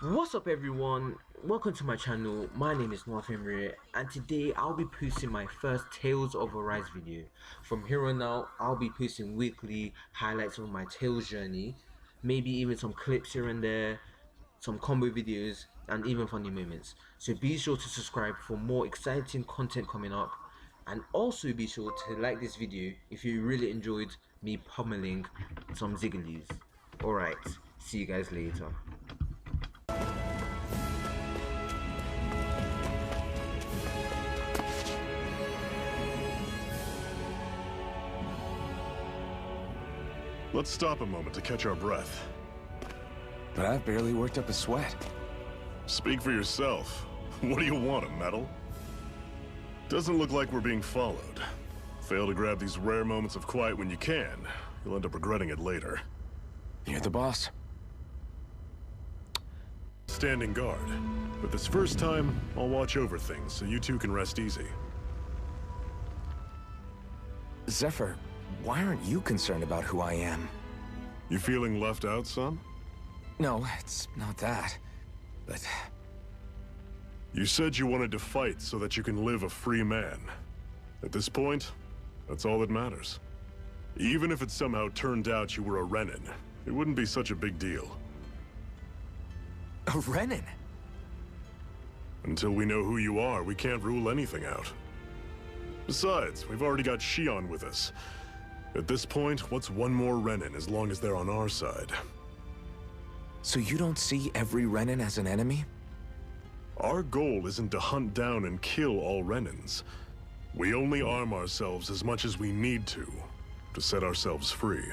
What's up everyone? Welcome to my channel. My name is Noah Femre and today I'll be posting my first Tales of Arise video. From here on out, I'll be posting weekly highlights of my Tales journey, maybe even some clips here and there, some combo videos and even funny moments. So be sure to subscribe for more exciting content coming up, and also be sure to like this video if you really enjoyed me pummeling some Zigglies. Alright, see you guys later. Let's stop a moment to catch our breath. But I've barely worked up a sweat. Speak for yourself. What do you want, a medal? Doesn't look like we're being followed. Fail to grab these rare moments of quiet when you can. You'll end up regretting it later. You're the boss. Standing guard. But this first time, I'll watch over things so you two can rest easy. Zephyr, why aren't you concerned about who I am? You feeling left out, son? No, it's not that. But You said you wanted to fight so that you can live a free man. At this point, that's all that matters. Even if it somehow turned out you were a Renin, it wouldn't be such a big deal. a Renin? Until we know who you are, we can't rule anything out. Besides, we've already got Shion with us. At this point, what's one more Renin as long as they're on our side? So you don't see every Renin as an enemy? Our goal isn't to hunt down and kill all Renins. We only arm ourselves as much as we need to set ourselves free.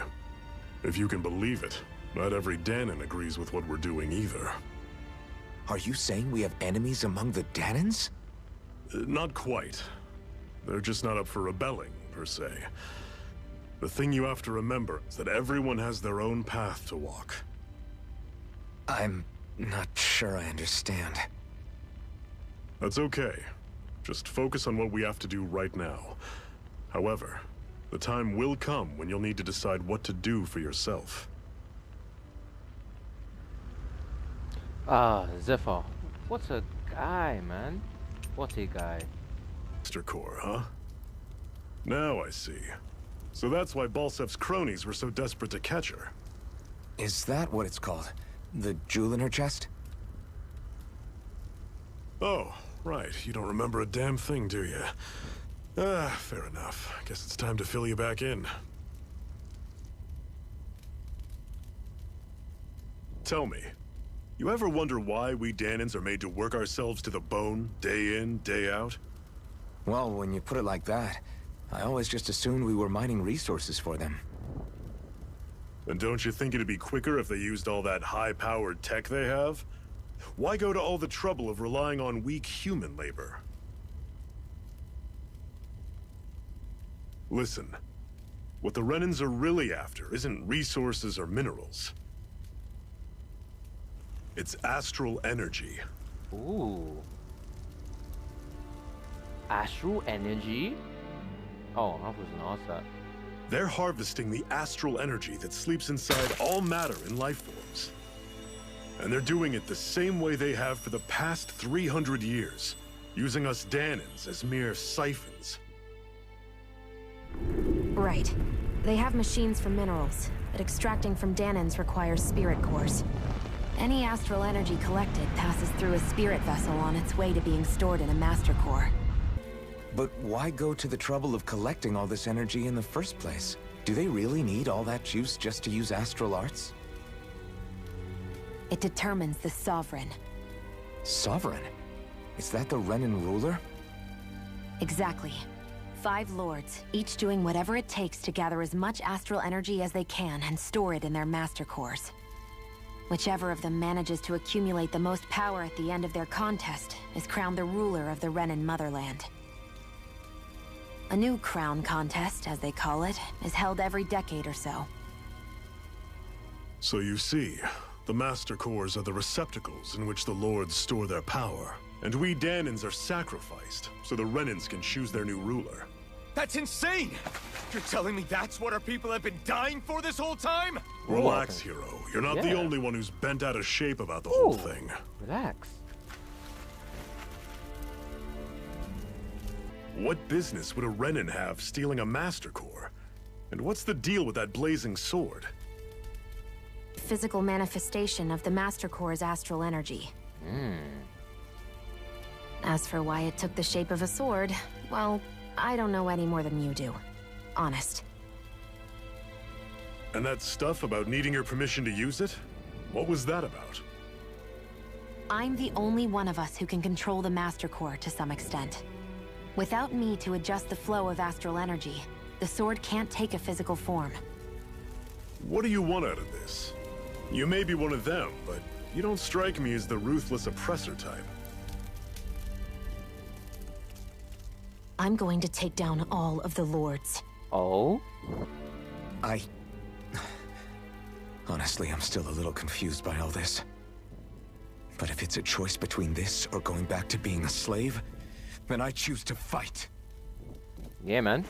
If you can believe it, not every Dahnan agrees with what we're doing either. Are you saying we have enemies among the Dahnans? Not quite. They're just not up for rebelling, per se. The thing you have to remember is that everyone has their own path to walk. I'm not sure I understand. That's okay. Just focus on what we have to do right now. However, the time will come when you'll need to decide what to do for yourself. Zephyr. What's a guy, man? What a guy. Master Core, huh? Now I see. So that's why Balsef's cronies were so desperate to catch her. Is that what it's called? The jewel in her chest? Oh, right. You don't remember a damn thing, do you? Fair enough. Guess it's time to fill you back in. Tell me, you ever wonder why we Dahnans are made to work ourselves to the bone, day in, day out? Well, when you put it like that, I always just assumed we were mining resources for them. And don't you think it'd be quicker if they used all that high-powered tech they have? Why go to all the trouble of relying on weak human labor? Listen, what the Renins are really after isn't resources or minerals. It's astral energy. Ooh. Astral energy? Oh, I wasn't asked that. They're harvesting the astral energy that sleeps inside all matter in life forms. And they're doing it the same way they have for the past 300 years, using us Dahnans as mere siphons. Right. They have machines for minerals, but extracting from Dahnans requires spirit cores. Any astral energy collected passes through a spirit vessel on its way to being stored in a master core. But why go to the trouble of collecting all this energy in the first place? Do they really need all that juice just to use astral arts? It determines the Sovereign. Sovereign? Is that the Renin ruler? Exactly. 5 lords, each doing whatever it takes to gather as much astral energy as they can and store it in their master cores. Whichever of them manages to accumulate the most power at the end of their contest is crowned the ruler of the Renin motherland. A new crown contest, as they call it, is held every decade or so. So you see, the Master Cores are the receptacles in which the Lords store their power. And we Dahnans are sacrificed, so the Renins can choose their new ruler. That's insane! You're telling me that's what our people have been dying for this whole time? Relax, hero. You're not the only one who's bent out of shape about the whole thing. Relax. What business would a Renin have stealing a Master Core? And what's the deal with that blazing sword? Physical manifestation of the Master Core's astral energy. As for why it took the shape of a sword, well, I don't know any more than you do. Honest. And that stuff about needing your permission to use it? What was that about? I'm the only one of us who can control the Master Core to some extent. Without me to adjust the flow of astral energy, the sword can't take a physical form. What do you want out of this? You may be one of them, but you don't strike me as the ruthless oppressor type. I'm going to take down all of the lords. Oh? Honestly, I'm still a little confused by all this. But if it's a choice between this or going back to being a slave, then I choose to fight. Yeah, man.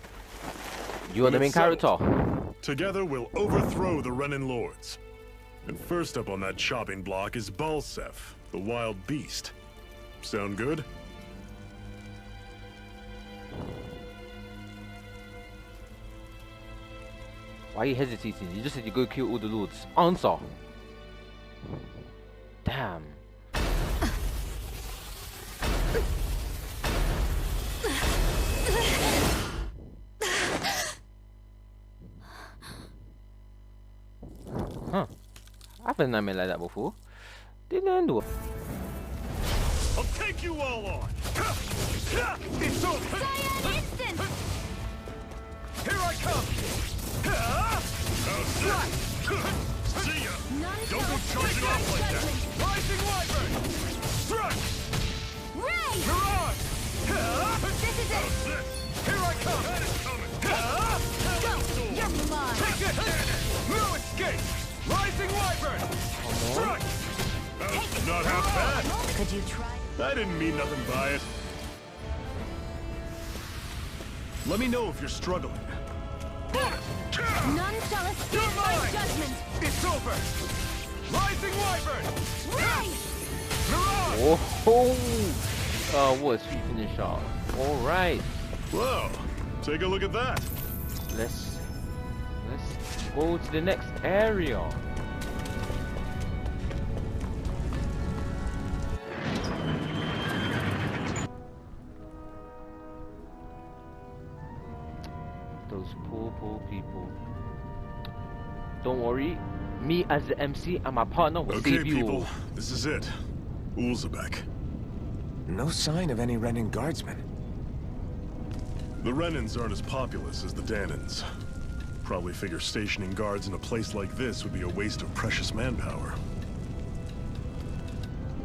You are the main character. Together, we'll overthrow the Renin Lords. And first up on that chopping block is Balseph, the wild beast. Sound good? Why are you hesitating? You just said you go kill all the lords. Answer. Damn. Huh. I've been nightmare like that before. Didn't end well. I'll take you all on! It's over! Instant! Here I come! See ya! Don't go charging off like that! Rising Wyvern! Strike! Ray! Mirage! This is it! Here I come! That is coming! Go! You're mine! Take it! No escape! Rising Wyvern! Strike! That's not half bad! Could you try? I didn't mean nothing by it. Let me know if you're struggling. None shall escape my judgment! It's over! Rising Wyvern! Ray! Mirage! Oh, what a sweet finish off. Alright. Whoa! Take a look at that! Let's go to the next area. Those poor people. Don't worry, me as the MC and my partner will Okay, save you people, all. this is it. Ulzebek. No sign of any Renin guardsmen. The Renins aren't as populous as the Danins. Probably figure stationing guards in a place like this would be a waste of precious manpower.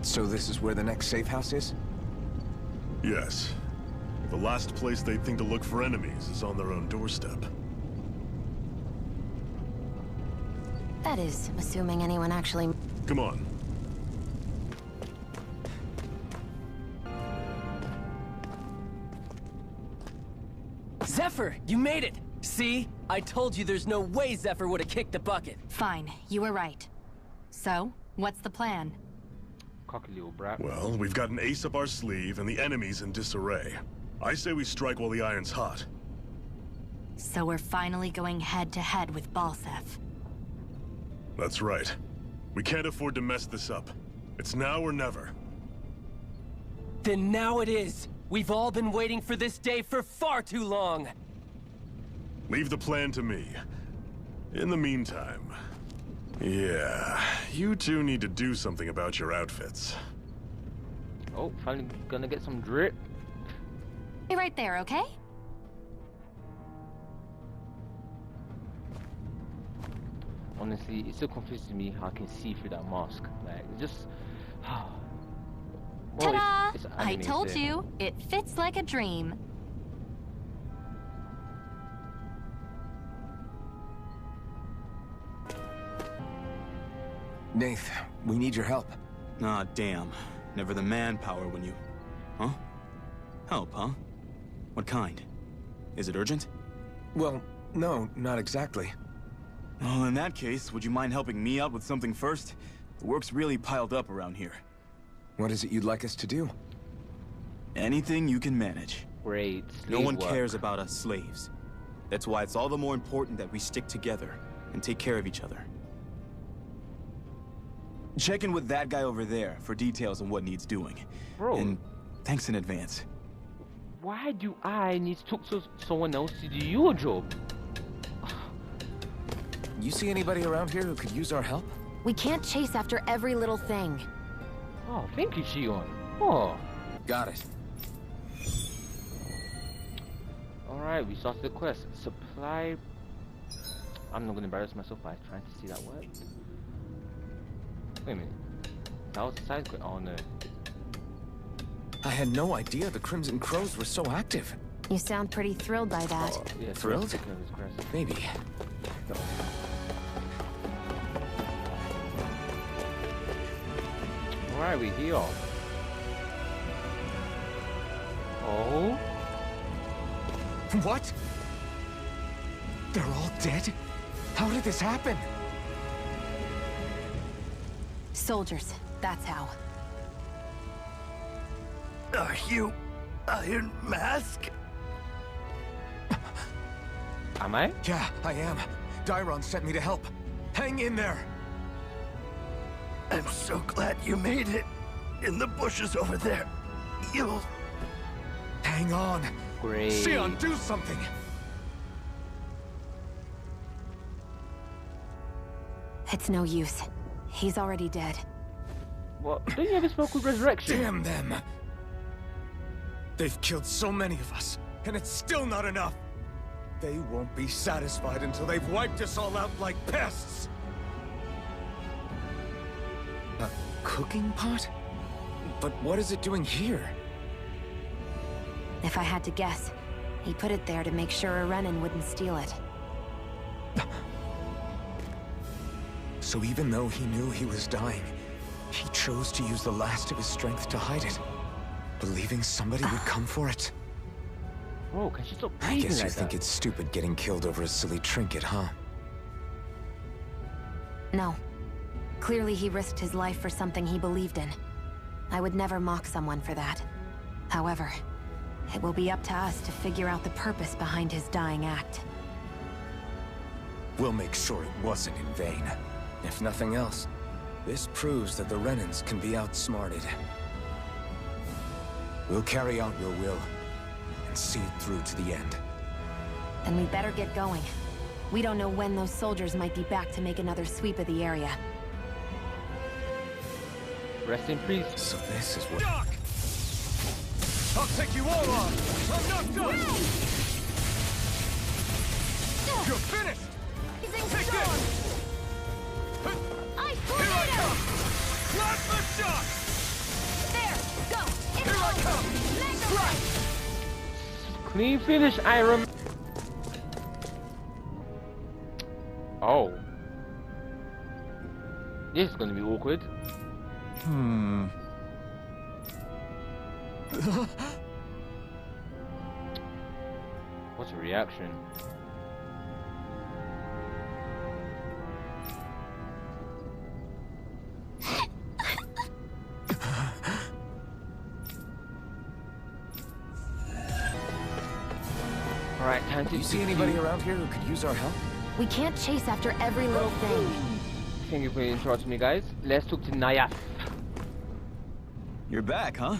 So this is where the next safe house is? Yes. The last place they'd think to look for enemies is on their own doorstep. That is, assuming anyone actually... Come on. Zephyr, you made it! See? I told you there's no way Zephyr would have kicked the bucket. Fine, you were right. So, what's the plan? Cocky little brat. Well, we've got an ace up our sleeve and the enemy's in disarray. I say we strike while the iron's hot. So we're finally going head-to-head with Balseph. That's right. We can't afford to mess this up. It's now or never. Then now it is! We've all been waiting for this day for far too long! Leave the plan to me. In the meantime... Yeah, you two need to do something about your outfits. Oh, finally gonna get some drip. Be right there, okay? Honestly, it still confuses me how I can see through that mask. Like, it just... Well, Ta-da! it's I anime, told so- you, it fits like a dream. Nath, we need your help. Ah, damn. Never the manpower when you... Huh? Help, huh? What kind? Is it urgent? Well, no, not exactly. Well, in that case, would you mind helping me out with something first? The work's really piled up around here. What is it you'd like us to do? Anything you can manage. Great. No slave one work. cares about us slaves. That's why it's all the more important that we stick together and take care of each other. Check in with that guy over there for details on what needs doing. Bro. And thanks in advance. Why do I need to talk to someone else to do your job? You see anybody around here who could use our help? We can't chase after every little thing. Oh, thank you, Shion. Oh. Got it. Alright, we started the quest. Supply... I'm not gonna embarrass myself by trying to see that word. Wait a minute. That was the side quest. Oh no. I had no idea the Crimson Crows were so active. You sound pretty thrilled by that. Oh, yeah, Thrilled? take care of this crest. Maybe. Alright, we here. Oh? What? They're all dead? How did this happen? Soldiers, that's how. Are you Iron Mask? Am I? Yeah, I am. Dairon sent me to help. Hang in there. I'm so glad you made it. In the bushes over there. You'll... Hang on. Great. Shion, do something. It's no use. He's already dead. What? Don't you ever smoke with resurrection? Damn them. They've killed so many of us, and it's still not enough. They won't be satisfied until they've wiped us all out like pests. A cooking pot? But what is it doing here? If I had to guess, he put it there to make sure a Renan wouldn't steal it. So even though he knew he was dying, he chose to use the last of his strength to hide it, believing somebody would come for it. Bro, can she stop I breathing guess you like think that? it's stupid getting killed over a silly trinket, huh? No. Clearly he risked his life for something he believed in. I would never mock someone for that. However, it will be up to us to figure out the purpose behind his dying act. We'll make sure it wasn't in vain. If nothing else, this proves that the Renans can be outsmarted. We'll carry out your will, and see it through to the end. Then we better get going. We don't know when those soldiers might be back to make another sweep of the area. Rest in peace. So this is what... Doc! I'll take you all on! I'm not done! You're finished! Take this! I Here I come! Plasma shock! There! Go! Here I come! Strike! Clean finish, Iron. Oh. This is gonna be awkward. What's a reaction? Alright, time to You see anybody around here who could use our help? We can't chase after every little thing. Thank you for interrupting me, guys. Let's talk to Nayaf. You're back, huh?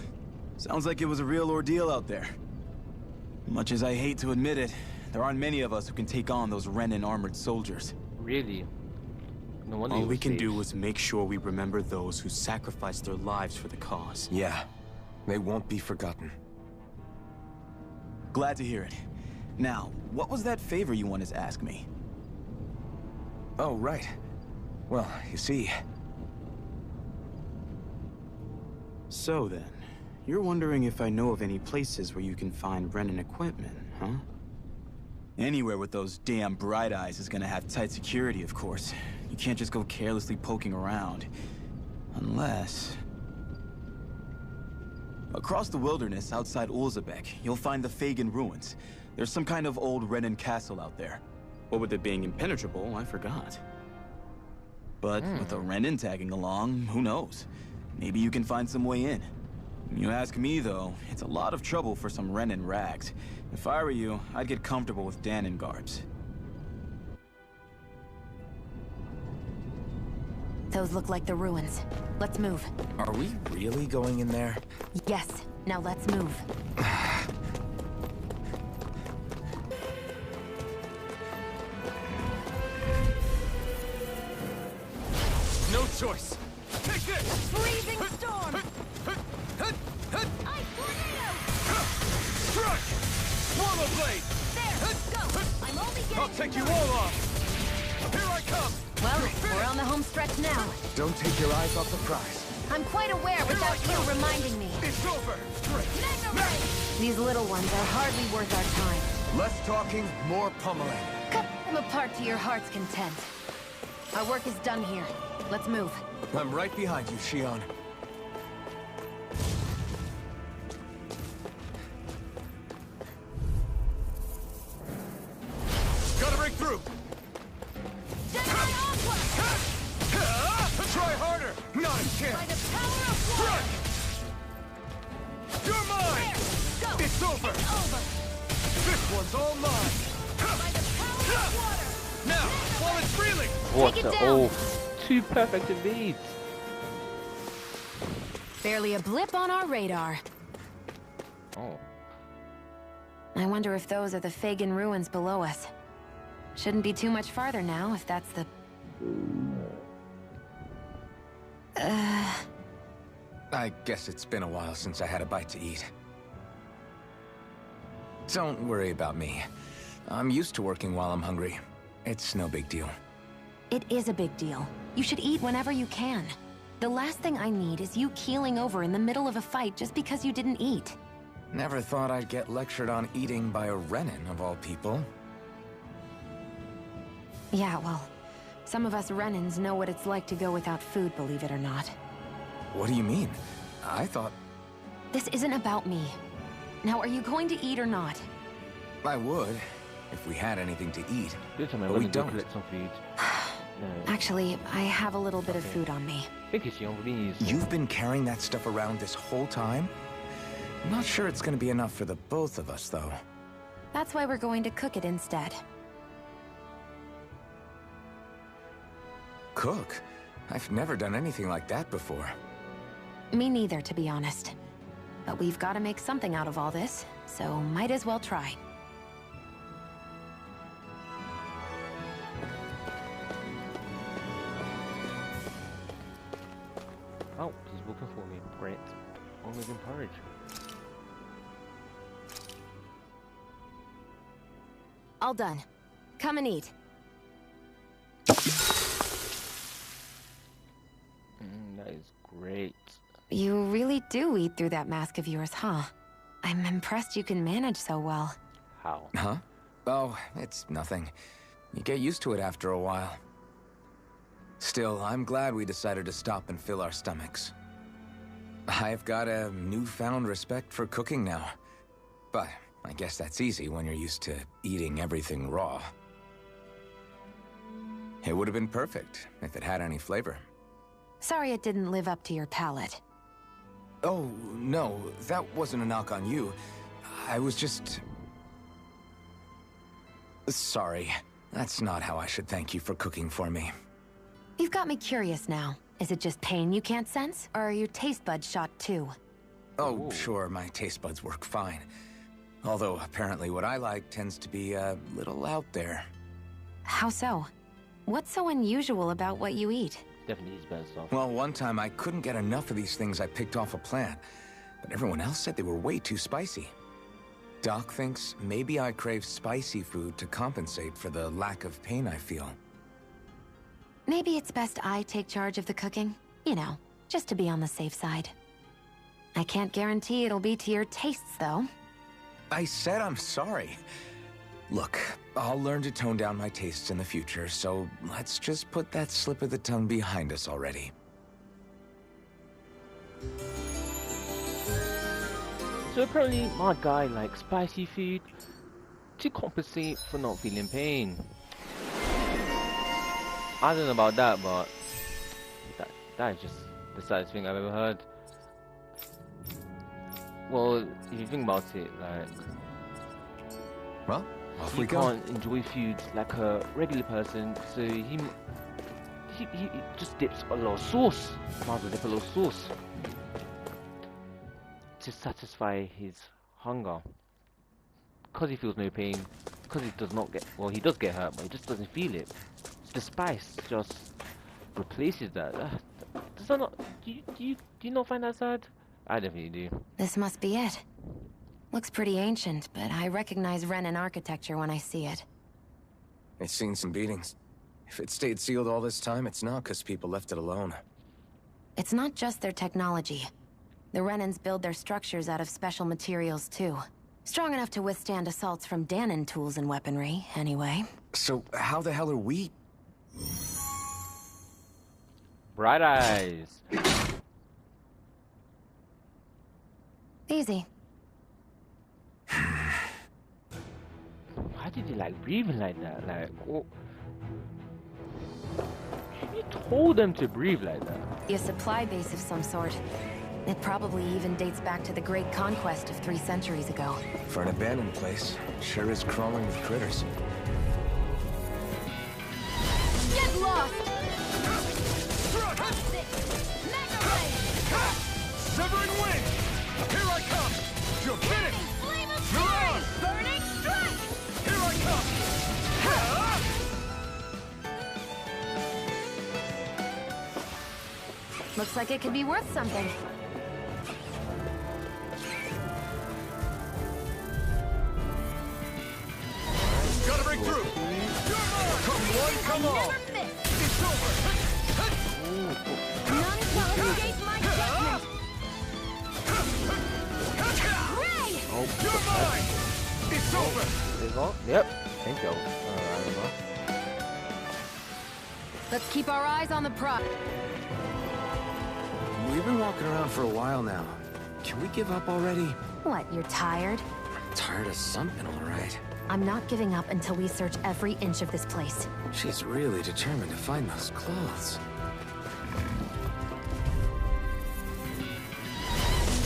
Sounds like it was a real ordeal out there. Much as I hate to admit it, there aren't many of us who can take on those Renan armored soldiers. Really? No wonder All you we were can safe. do is make sure we remember those who sacrificed their lives for the cause. Yeah, they won't be forgotten. Glad to hear it. Now, what was that favor you wanted to ask me? Oh, right. Well, you see... So then, you're wondering if I know of any places where you can find Renan equipment, huh? Anywhere with those damn bright eyes is gonna have tight security, of course. You can't just go carelessly poking around. Unless... Across the wilderness outside Ulzebek, you'll find the Fagin ruins. There's some kind of old Renan castle out there. What with it being impenetrable, I forgot. But with a Renan tagging along, who knows? Maybe you can find some way in. You ask me, though, it's a lot of trouble for some Renan rags. If I were you, I'd get comfortable with Danon garbs. Those look like the ruins. Let's move. Are we really going in there? Yes. Now let's move. No choice. Take this! Freezing storm! Ice tornado! Strike! Swallow blade! There! Go! I'm only getting... I'll take you all off! Here I come! Well, we're on the home stretch now. Don't take your eyes off the prize. I'm quite aware without you reminding me. It's over! Mega Ray! These little ones are hardly worth our time. Less talking, more pummeling. Cut them apart to your heart's content. Our work is done here. Let's move. I'm right behind you, Shion. Gotta break through! Generate Aqua! Try harder! Not a By chance! the power of water! You're mine! There! Go! It's over! It's over! This one's all mine! By the power of water! Now, while it's reeling! What Take it the down. two perfect indeed. Barely a blip on our radar. Oh. I wonder if those are the Fagin ruins below us. Shouldn't be too much farther now, if that's the... I guess it's been a while since I had a bite to eat. Don't worry about me. I'm used to working while I'm hungry. It's no big deal. It is a big deal. You should eat whenever you can. The last thing I need is you keeling over in the middle of a fight just because you didn't eat. Never thought I'd get lectured on eating by a Renan, of all people. Yeah, well, some of us Renans know what it's like to go without food, believe it or not. What do you mean? I thought... This isn't about me. Now, are you going to eat or not? I would, if we had anything to eat. Good time. I'm But we gonna go don't. collect some food. No. Actually, I have a little bit of food on me. Thank you, Sion, please. You've been carrying that stuff around this whole time? I'm not sure it's gonna be enough for the both of us, though. That's why we're going to cook it instead. Cook? I've never done anything like that before. Me neither, to be honest. But we've got to make something out of all this, so might as well try. Oh, he's looking for me. Great. Only in porridge. All done. Come and eat. That is great. You really do eat through that mask of yours, huh? I'm impressed you can manage so well. How? Huh? Oh, it's nothing. You get used to it after a while. Still, I'm glad we decided to stop and fill our stomachs. I've got a newfound respect for cooking now. But I guess that's easy when you're used to eating everything raw. It would have been perfect if it had any flavor. Sorry it didn't live up to your palate. Oh, no, that wasn't a knock on you. I was just... Sorry. That's not how I should thank you for cooking for me. You've got me curious now. Is it just pain you can't sense, or are your taste buds shot too? Oh, sure, my taste buds work fine. Although, apparently what I like tends to be a little out there. How so? What's so unusual about what you eat? Definitely his best stuff. Well, one time I couldn't get enough of these things I picked off a plant, but everyone else said they were way too spicy. Doc thinks maybe I crave spicy food to compensate for the lack of pain I feel. Maybe it's best I take charge of the cooking. You know, just to be on the safe side. I can't guarantee it'll be to your tastes, though. I said I'm sorry. Look, I'll learn to tone down my tastes in the future, so let's just put that slip of the tongue behind us already. So apparently my guy likes spicy food to compensate for not feeling pain. I don't know about that, but that is just the saddest thing I've ever heard. Well, if you think about it, like, Well, off he we go. can't enjoy food like a regular person, so he just dips a lot of sauce. Might as well dip a little sauce to satisfy his hunger. Because he feels no pain, because he does not get, well, he does get hurt, but he just doesn't feel it. The spice just replaces that. Does that not? Do you not find that sad? I definitely do. This must be it. Looks pretty ancient, but I recognize Renan architecture when I see it. It's seen some beatings. If it stayed sealed all this time, it's not because people left it alone. It's not just their technology. The Renans build their structures out of special materials, too. Strong enough to withstand assaults from Danon tools and weaponry, anyway. So how the hell are we? Bright eyes. Easy. Why did he like breathing like that? Like, oh. You told them to breathe like that. A supply base of some sort. It probably even dates back to the Great Conquest of 3 centuries ago. For an abandoned place, sure is crawling with critters. Get lost! Severing wind! Here I come! You're finished! Flame of You're fury! on! Burning strike! Here I come! Looks like it could be worth something. Gotta break through! Come one, come all! It's over! None shall escape my judgment! Ray! Oh, You're mine! It's over! is on? Yep. Thank you. I don't know. Let's keep our eyes on the prize. We've been walking around for a while now. Can we give up already? What, you're tired? Tired of something, all right. I'm not giving up until we search every inch of this place. She's really determined to find those clothes.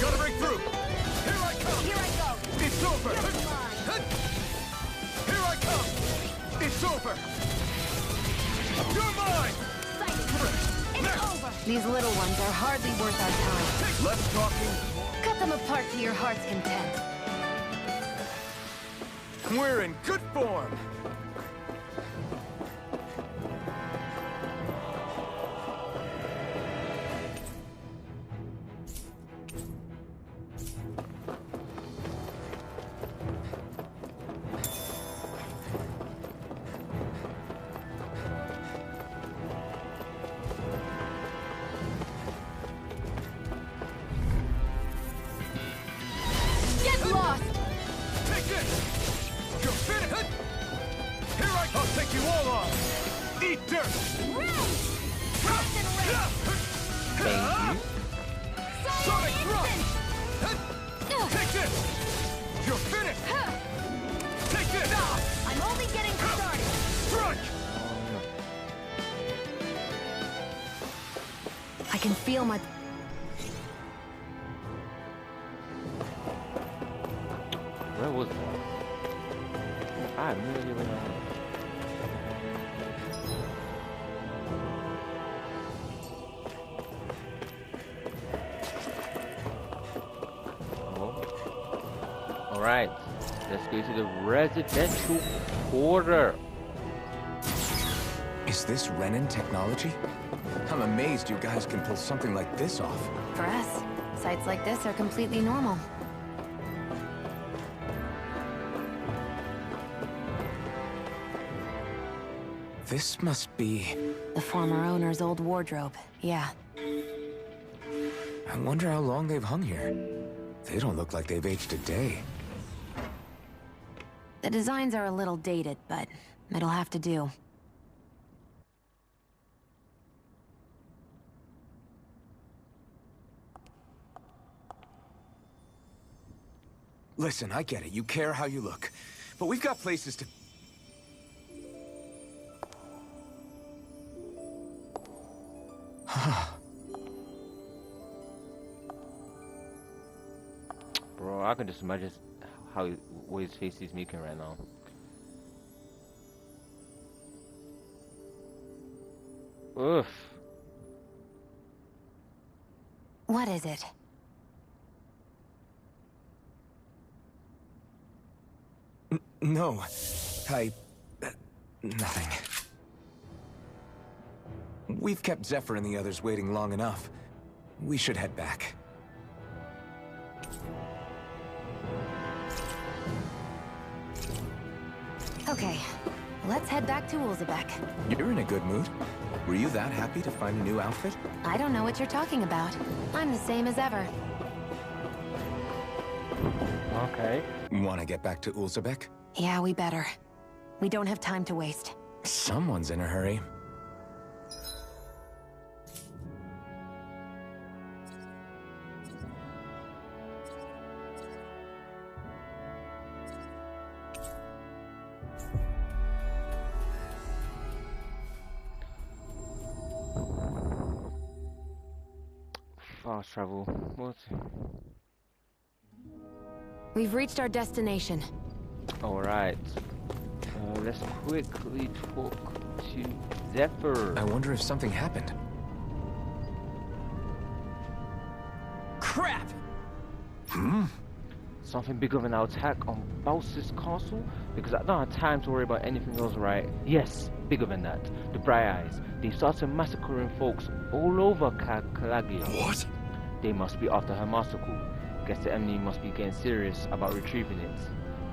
Gotta break through! Here I come! Here I go! It's over! You're mine. Here I come! It's over! You're mine! It's over! These little ones are hardly worth our time. Less talking. Cut them apart to your heart's content. We're in good form! Get lost! Take this! You're finished! Here I'll take you all on! Eat dirt! Sonic thrust! Take this! You're finished! Take this! I'm only getting started. Strike! I can feel my... Where was that? I have no idea where that was. Oh. Alright, let's go to the residential quarter. Is this Renan technology? I'm amazed you guys can pull something like this off. For us, sites like this are completely normal. This must be... The former owner's old wardrobe, yeah. I wonder how long they've hung here. They don't look like they've aged a day. The designs are a little dated, but it'll have to do. Listen, I get it. You care how you look. But we've got places to... Bro, I can just imagine what his face is making right now. Oof. What is it? No. Nothing. We've kept Zephyr and the others waiting long enough. We should head back. Okay, let's head back to Ulzebek. You're in a good mood. Were you that happy to find a new outfit? I don't know what you're talking about. I'm the same as ever. Okay. Want to get back to Ulzebek? Yeah, we better. We don't have time to waste. Someone's in a hurry. Fast travel. What? We've reached our destination. Alright. Let's quickly talk to Zephyr. I wonder if something happened. Crap! Something bigger than our attack on Balsis Castle? Because I don't have time to worry about anything else, right? Yes, bigger than that. The Bright Eyes. They started massacring folks all over Calagia. What? They must be after her massacre. Guess the enemy must be getting serious about retrieving it.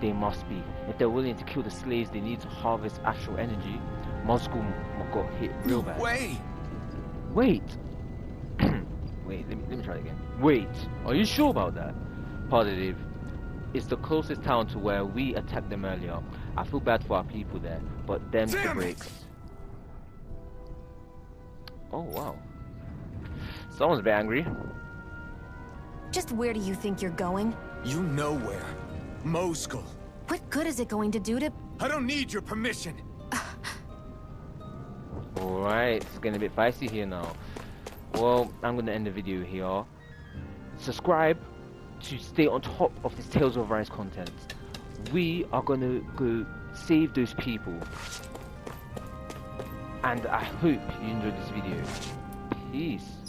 They must be. If they're willing to kill the slaves they need to harvest astral energy, Moscow got hit real bad. Wait! Wait! Wait, let me try it again. Wait, are you sure about that? Positive. It's the closest town to where we attacked them earlier. I feel bad for our people there, but them's the breaks. Oh, wow. Someone's a bit angry. Just where do you think you're going? You know where. Moscow. What good is it going to do to... I don't need your permission. Alright, it's getting a bit feisty here now. Well, I'm gonna end the video here. Subscribe to stay on top of this Tales of Arise content. We are gonna go save those people. And I hope you enjoyed this video. Peace.